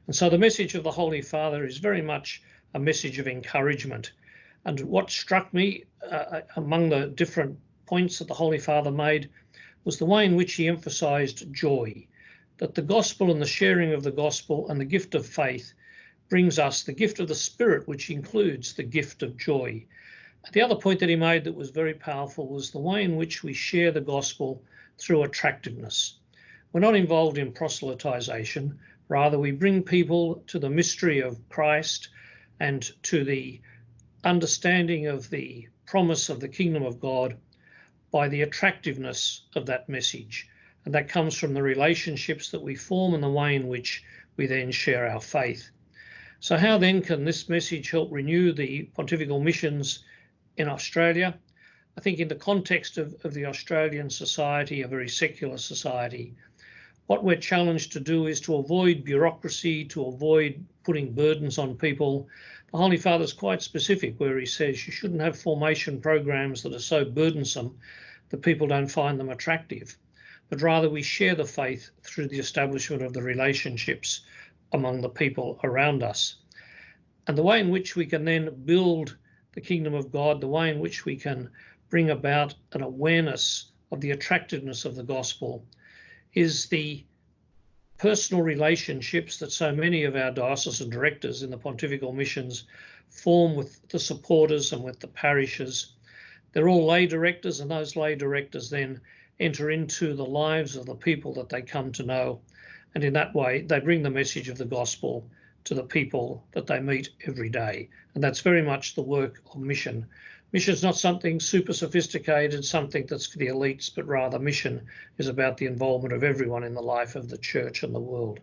And so the message of the Holy Father is very much a message of encouragement. And what struck me among the different points that the Holy Father made was the way in which he emphasized joy, that the gospel and the sharing of the gospel and the gift of faith brings us the gift of the Spirit, which includes the gift of joy. The other point that he made that was very powerful was the way in which we share the gospel through attractiveness. We're not involved in proselytization, rather we bring people to the mystery of Christ and to the understanding of the promise of the kingdom of God by the attractiveness of that message. And that comes from the relationships that we form and the way in which we then share our faith. So how then can this message help renew the pontifical missions in Australia? I think in the context of the Australian society, a very secular society, what we're challenged to do is to avoid bureaucracy, to avoid putting burdens on people. The Holy Father is quite specific where he says you shouldn't have formation programs that are so burdensome that people don't find them attractive, but rather we share the faith through the establishment of the relationships among the people around us. And the way in which we can then build the kingdom of God, the way in which we can bring about an awareness of the attractiveness of the gospel is the personal relationships that so many of our diocesan directors in the pontifical missions form with the supporters and with the parishes. They're all lay directors, and those lay directors then enter into the lives of the people that they come to know. And in that way, they bring the message of the gospel to the people that they meet every day. And that's very much the work of mission. Mission is not something super sophisticated, something that's for the elites, but rather mission is about the involvement of everyone in the life of the church and the world.